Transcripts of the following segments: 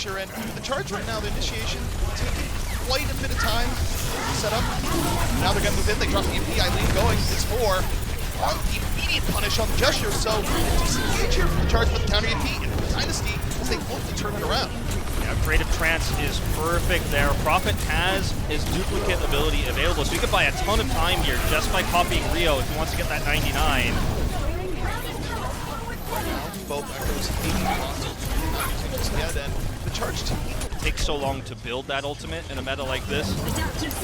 Gesture, and the charge right now, the initiation, taking quite a bit of time to set up. Now they're going to move in, they drop the EMP, Eileen going, is for on the immediate punish on the Gesture, so disengage here from the charge with the counter EMP, and for Dynasty, as they look to turn it around. Yeah, Creative Trance is perfect there. Prophet has his duplicate ability available, so he could buy a ton of time here just by copying Rio if he wants to get that 99. Both Echoes yet, and the charge team. It takes so long to build that ultimate in a meta like this.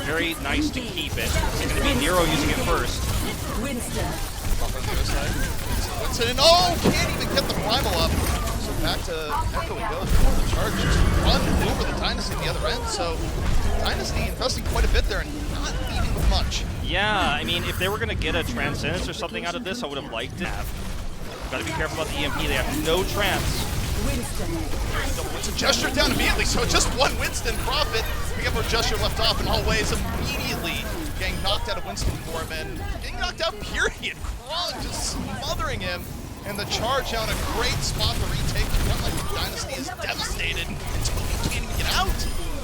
Very nice to keep it. It's going to be Nero using it first. Winston, and oh, can't even get the primal up. So back to Echo he goes. The charge just run over the Dynasty at the other end. So Dynasty investing quite a bit there and not leaving with much. Yeah, I mean, if they were going to get a Transcendence or something out of this, I would have liked it. Got to be careful about the EMP. They have no trance. It's a Gesture down immediately, so just one Winston Prophet. We got more Gesture left off in all ways. Immediately getting knocked out of Winston form and getting knocked out, period. Krog just smothering him. And the charge down a great spot to retake. The front line of Dynasty is devastated until he can't even get out.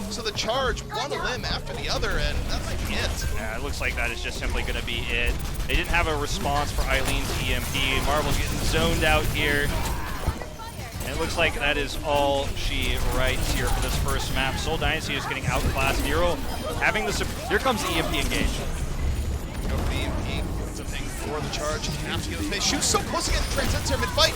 So the charge, one limb after the other, and that might be it. Yeah, it looks like that is just simply going to be it. They didn't have a response for Eileen's EMP. Marvel's getting zoned out here. And it looks like that is all she writes here for this first map. Seoul Dynasty is getting outclassed. Nero having this. Here comes the EMP engage. Go for the EMP. It's a thing for the charge. Have to get his face. Shu's so close to getting Transcendence here mid-fight.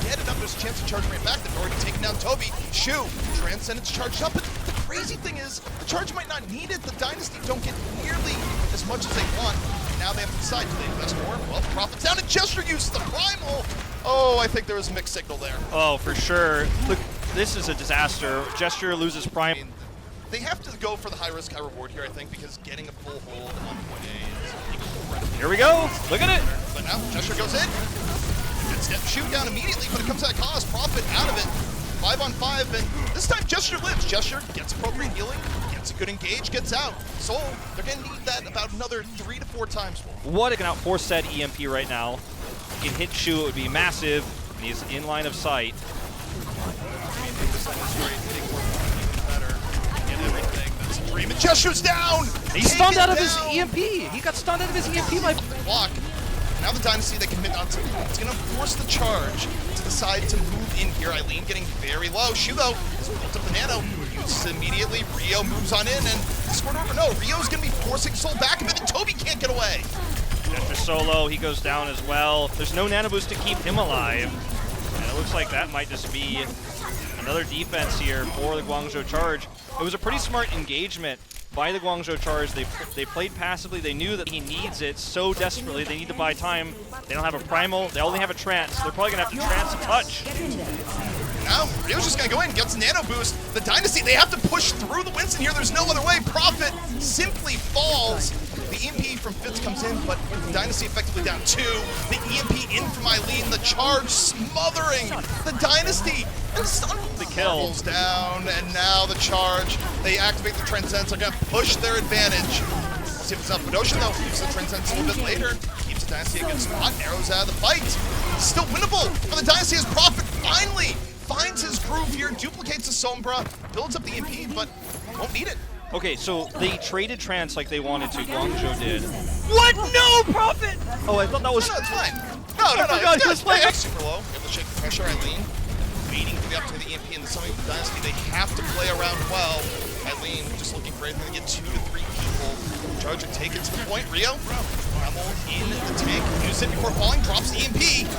Get it up, there's a chance to charge right back. They've already taken down Toby. Shu, Transcendence charged up, but the crazy thing is, the charge might not need it. The Dynasty don't get nearly as much as they want. Now they have to decide, do they invest more? Well, Prophet's down, and Gesture uses the primal. Oh, I think there was a mixed signal there. Oh, for sure. Look, this is a disaster. Gesture loses prime. I mean, they have to go for the high risk, high reward here, I think, because getting a full hold on point A is incredible. Here we go. Look at it. But now Gesture goes in. Good step shoot down immediately, but it comes at a cost. Prophet out of it. 5 on 5, and this time Gesture lives. Gesture gets appropriate healing, gets a good engage, gets out. Soul, they're going to need that about another 3 to 4 times. What can outforce that EMP right now? He can hit Shu, it would be massive, and he's in line of sight. And Gesture's down! He's stunned out of his EMP! He got stunned out of his EMP, my block. Now the Dynasty, they commit onto it. It's going to force the charge to decide to move in here. Eileen getting very low. Shu, though, has built up the nano. Uses it immediately. Rio moves on in, and scored over. No, Rio's going to be forcing Soul back a bit, and Toby can't get away. After Solo, he goes down as well. There's no nano boost to keep him alive. And it looks like that might just be another defense here for the Guangzhou Charge. It was a pretty smart engagement by the Guangzhou Charge. They played passively. They knew that he needs it so desperately. They need to buy time. They don't have a primal. They only have a trance. They're probably going to have to trance a touch. Now, Rio's just going to go in, gets nano boost. The Dynasty, they have to push through the Winston here. There's no other way. Prophet simply falls. The EMP from Fitz comes in, but the Dynasty effectively down 2. The EMP in from Eileen. The charge smothering the Dynasty. And Stun the kill falls down, and now the charge. They activate the Transcendence. They're going to push their advantage. Let's see if it's up. Fedosian, though, uses the Transcendence a little bit later. Keeps the Dynasty a good spot. Arrows out of the fight. Still winnable for the Dynasty as Prophet finally finds his groove here, duplicates the Sombra, builds up the EMP, but won't need it. Okay, so they traded trance like they wanted to. Guangzhou did. What? No, Prophet! Oh, I thought that was... No, it's fine. No, it's playing super low. You have to shake the pressure, Eileen. Waiting for the up to the EMP and the summing of the Dynasty. They have to play around well. Eileen just looking for anything to get 2 to 3 people. Charger take it to the point. Rio, Hamel in the tank. Use it before falling. Drops the EMP.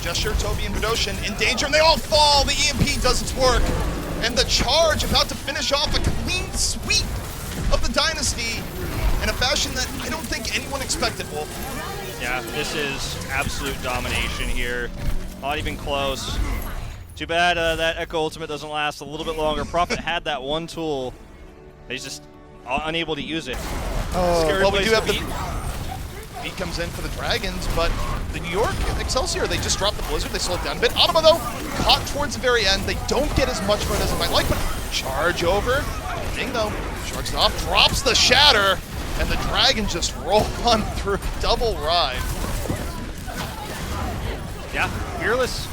Gesture, Toby, and Fedosian in danger, and they all fall. The EMP does its work. And the charge about to finish off a clean sweep of the Dynasty in a fashion that I don't think anyone expected, Wolf. Yeah, this is absolute domination here. Not even close. Too bad that Echo Ultimate doesn't last a little bit longer. Prophet had that one tool. He's just unable to use it. Oh, well, we do have the beat comes in for the Dragons, but the New York Excelsior, they just dropped the Blizzard. They slowed it down a bit. Automa, though, caught towards the very end. They don't get as much for it as they might like, but charge over. Thing, though, shrugs it off, drops the Shatter, and the Dragons just roll on through. Double ride. Yeah, Fearless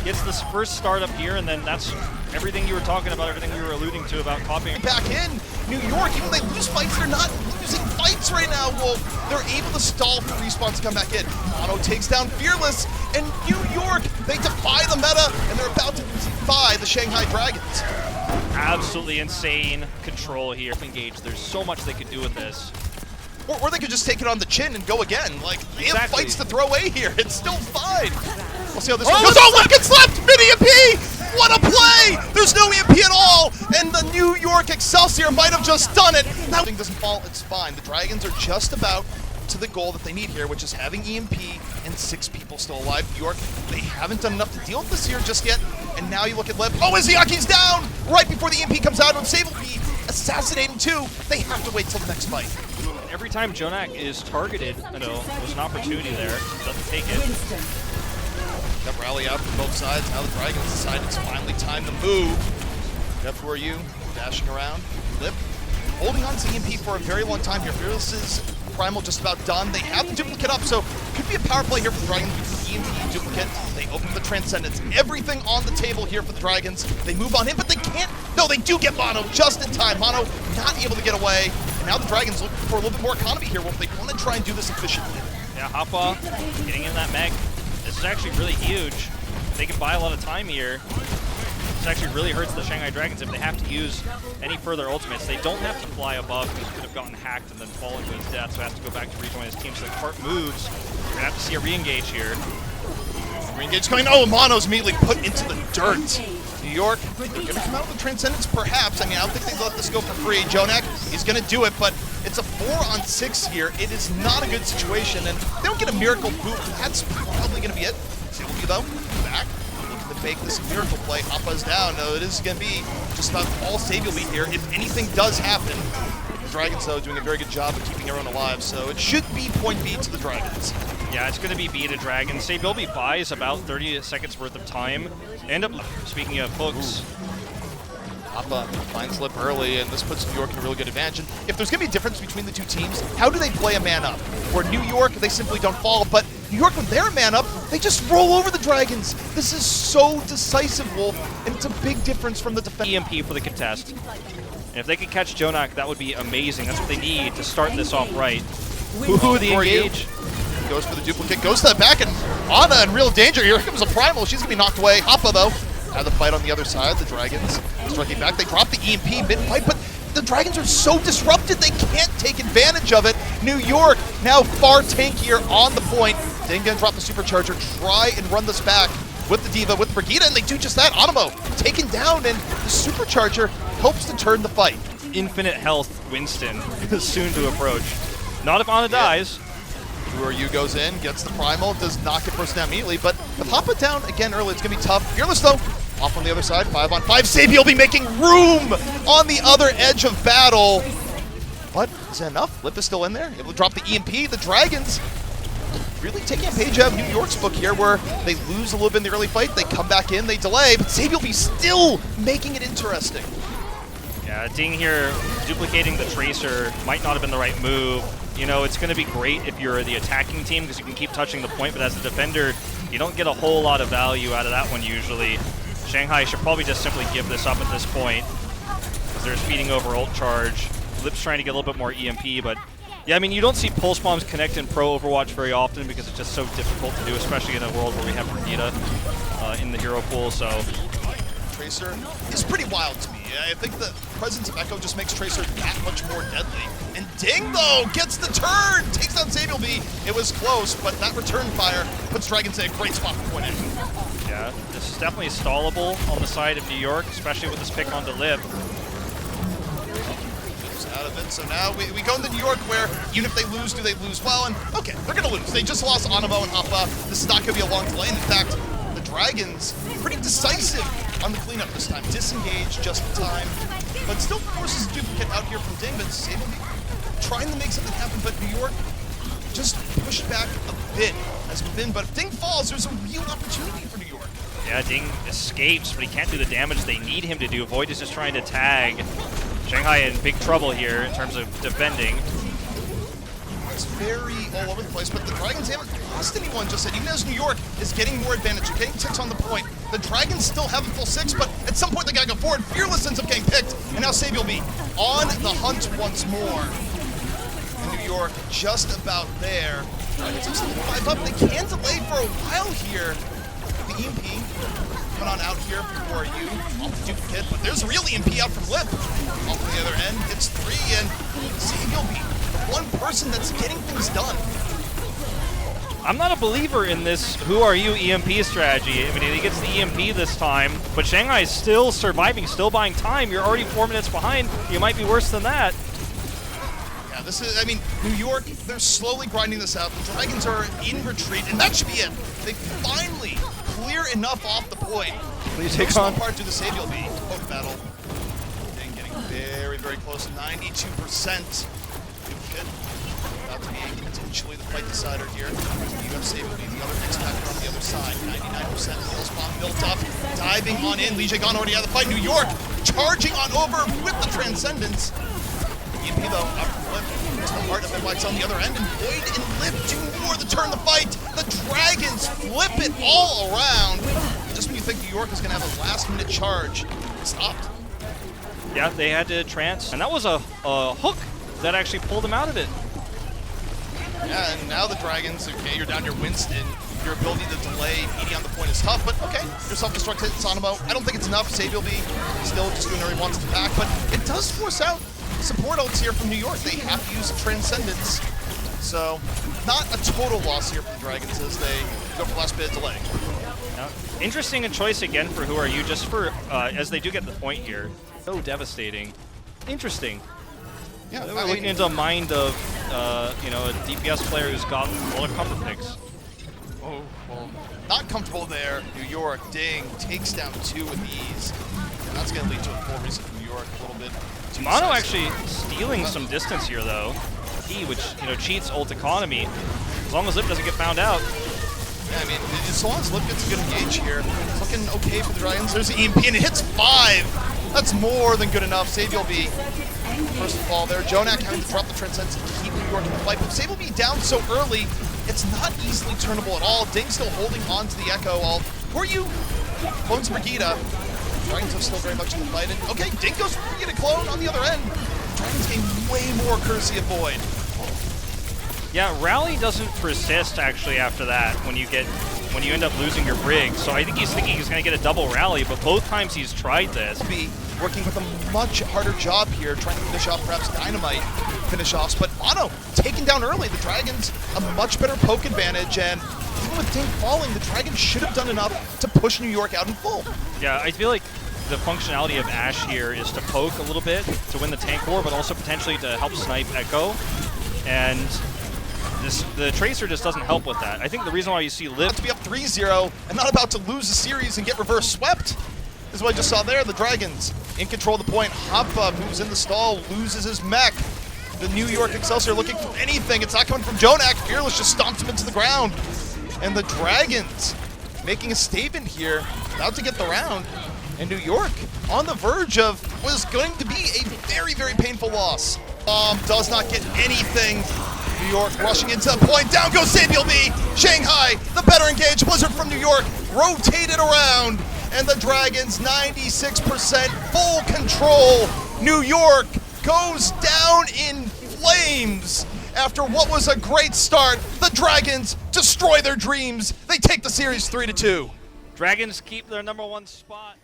gets this first start up here, and then that's everything you were talking about, everything you were alluding to about copying. Back in New York, even though they lose fights, they're not losing fights right now. Well, they're able to stall for Respawn to come back in. Mono takes down Fearless, and New York, they defy the meta, and they're about to defy the Shanghai Dragons. Absolutely insane control here. Engage. There's so much they could do with this. Or they could just take it on the chin and go again. Like, they have Exactly. fights to throw away here. It's still fine. We'll see how this one goes. Oh, look, it's left! Mid-EMP! What a play! There's no EMP at all! And the New York Excelsior might have just done it. Now, thing doesn't fall, it's fine. The Dragons are just about to the goal that they need here, which is having EMP and 6 people still alive. New York, they haven't done enough to deal with this here just yet. And now you look at Lip. Oh, Izyaki's down! Right before the EMP comes out, and Sable will be assassinating too. They have to wait till the next fight. Every time Jonak is targeted, there's an opportunity there. Doesn't take it. That rally out from both sides. Now the Dragons decide it's finally time to move. Jeff, who are you? Dashing around. Lip holding on to EMP for a very long time here. Fearless's Primal just about done. They have the duplicate up, so could be a power play here for the Dragons with the EMP duplicate. They open the Transcendence. Everything on the table here for the Dragons. They move on in, but they can't. No, they do get Mono just in time. Mono not able to get away. And now the Dragons looking for a little bit more economy here. Well, they want to try and do this efficiently. Yeah, Hoppa getting in that mech. This is actually really huge. They can buy a lot of time here. This actually really hurts the Shanghai Dragons if they have to use any further ultimates. They don't have to fly above because he could have gotten hacked and then fallen to his death, so has to go back to rejoin his team. So the cart moves. We're gonna have to see a re-engage here. Re-engage coming. Oh, Mono's immediately put into the dirt. New York, they're going to come out with Transcendence, perhaps. I mean, I don't think they let this go for free. Jonak, he's going to do it, but it's a 4-on-6 here. It is not a good situation, and they don't get a miracle boot. That's probably going to be it. Sylvie, though, back, looking to make this miracle play. Hoppa's down. No, it is going to be just about all Savior lead here. If anything does happen, the Dragons, though, doing a very good job of keeping everyone alive, so it should be point B to the Dragons. Yeah, it's going to be B to Dragon. Sabilby buys about 30 seconds worth of time. End up, speaking of hooks, Hoppa finds Lip early, and this puts New York in a really good advantage. And if there's going to be a difference between the two teams, how do they play a man up? Where New York, they simply don't fall, but New York, when they're a man up, they just roll over the Dragons. This is so decisive, Wolf, and it's a big difference from the defense. EMP for the contest. And if they could catch Jonak, that would be amazing. That's what they need to start this off right. Ooh, the engage. Goes for the duplicate, goes to the back, and Ana in real danger. Here comes a Primal. She's going to be knocked away. Hoppa, though, out of the fight on the other side. The Dragons striking back. They drop the EMP mid-fight, but the Dragons are so disrupted, they can't take advantage of it. New York now far tankier on the point. Then going to drop the Supercharger, try and run this back with the Diva, with Brigitte, and they do just that. Animo taken down, and the Supercharger helps to turn the fight. Infinite health Winston is soon to approach. Not if Ana dies. Who are you goes in, gets the Primal, does not get person down immediately, but with Hoppa down again early, it's going to be tough. Fearless, though, off on the other side, 5-on-5. Sabi will be making room on the other edge of battle. But is that enough? Lip is still in there, able to drop the EMP. The Dragons really taking a page out of New York's book here, where they lose a little bit in the early fight, they come back in, they delay, but Sabi will be still making it interesting. Yeah, Ding here duplicating the Tracer might not have been the right move. You know, it's going to be great if you're the attacking team because you can keep touching the point, but as a defender, you don't get a whole lot of value out of that one usually. Shanghai should probably just simply give this up at this point because they're speeding over ult charge. Lip's trying to get a little bit more EMP, but yeah, I mean, you don't see pulse bombs connect in pro Overwatch very often because it's just so difficult to do, especially in a world where we have Brigitte in the hero pool, so. Tracer is pretty wild to me. I think the presence of Echo just makes Tracer that much more deadly. And Ding, though, gets the turn! Takes down Sabilby. It was close, but that return fire puts Dragons in a great spot for point A. Yeah, this is definitely stallable on the side of New York, especially with this pick onto Lip. Out of it, so now we go into New York where even if they lose, do they lose well? And okay, they're going to lose. They just lost Animo and Hoppa. This is not going to be a long delay. In fact, the Dragons, pretty decisive on the cleanup this time. Disengage just in time, but still forces a duplicate out here from Ding, but Sable trying to make something happen, but New York just pushed back a bit as we've been. But if Ding falls, there's a real opportunity for New York. Yeah, Ding escapes, but he can't do the damage they need him to do. Void is just trying to tag. Shanghai in big trouble here in terms of defending. It's very all over the place, but the Dragons haven't lost anyone just yet. Even as New York is getting more advantage, they're getting ticks on the point. The Dragons still have a full 6, but at some point they gotta go forward. Fearless ends up getting picked, and now Savior will be on the hunt once more. And New York just about there. Dragons have still 5 up. They can delay for a while here. The EMP coming on out here before you. Off the duplicate, but there's a real EMP out from Lip. Off the other end, hits 3, and Savior will be the one person that's getting things done. I'm not a believer in this who are you EMP strategy. I mean, he gets the EMP this time, but Shanghai is still surviving, still buying time. You're already 4 minutes behind. You might be worse than that. Yeah, this is, I mean, New York, they're slowly grinding this out. The Dragons are in retreat, and that should be it. They finally clear enough off the point. Please take on on. part to the Savior B. Poke battle. Ding getting very, very close. 92%. Good. About to be potentially the fight decider here. You have Savior B, the other X Factor on the other side. 99%. Kill spawn built up. Diving on in. Lee Jae-gon already out of the fight. New York charging on over with the Transcendence. EMP though, out from Lip to the heart of NYX on the other end, and Void and Lip do more to turn the fight. The Dragons flip it all around. Just when you think New York is going to have a last-minute charge, it stopped. Yeah, they had to trance, and that was a hook that actually pulled him out of it. Yeah, and now the Dragons, okay, you're down your Winston. Your ability to delay BD on the point is tough, but okay, your self-destruct hit Sanamo. I don't think it's enough. Savior will be still just doing whatever he wants to back, but it does force out support ults here from New York. They have to use Transcendence. So, not a total loss here for the Dragons as they go for the last bit of delay. Now, interesting a choice again for who are you, just for, as they do get the point here. So devastating. Interesting. Yeah, We're looking into a mind of, you know, a DPS player who's got a lot of comfort picks. Oh, well, not comfortable there. New York, Ding, takes down 2 with ease. And that's going to lead to a full reset from New York a little bit. Mono actually stealing some distance here, though. Which, you know, cheats ult economy. As long as Lip doesn't get found out. Yeah, I mean, as long as Lip gets a good engage here, it's looking okay for the Dragons. There's the EMP, and it hits 5. That's more than good enough. Savior will be first of all there. Jonak having to drop the Transcendence to keep New York in the fight. But Savior will be down so early, it's not easily turnable at all. Ding still holding on to the Echo. All for you, Clones Brigida. Dragons are still very much in the fight. And okay, Ding goes for get a clone on the other end. Dragons gain way more courtesy of Void. Yeah, Rally doesn't persist actually after that when you end up losing your Brig. So I think he's thinking he's going to get a double Rally, but both times he's tried this. Be working with a much harder job here, trying to finish off perhaps Dynamite finish-offs. But Mono taken down early. The Dragons a much better poke advantage, and even with Ding falling, the Dragons should have done enough to push New York out in full. Yeah, I feel like the functionality of Ashe here is to poke a little bit to win the tank war, but also potentially to help snipe Echo. And the Tracer just doesn't help with that. I think the reason why you see Lip to be up 3-0 and not about to lose the series and get reverse swept is what I just saw there. The Dragons in control of the point. Hoppa moves in the stall, loses his mech. The New York Excelsior looking for anything. It's not coming from Jonak. Fearless just stomped him into the ground. And the Dragons making a statement here, about to get the round. And New York on the verge of what is going to be a very, very painful loss. Does not get anything. New York rushing into the point. Down goes Savior B. Shanghai, the better engaged Blizzard from New York, rotated around. And the Dragons, 96% full control. New York goes down in flames. After what was a great start, the Dragons destroy their dreams. They take the series 3-2. Dragons keep their #1 spot.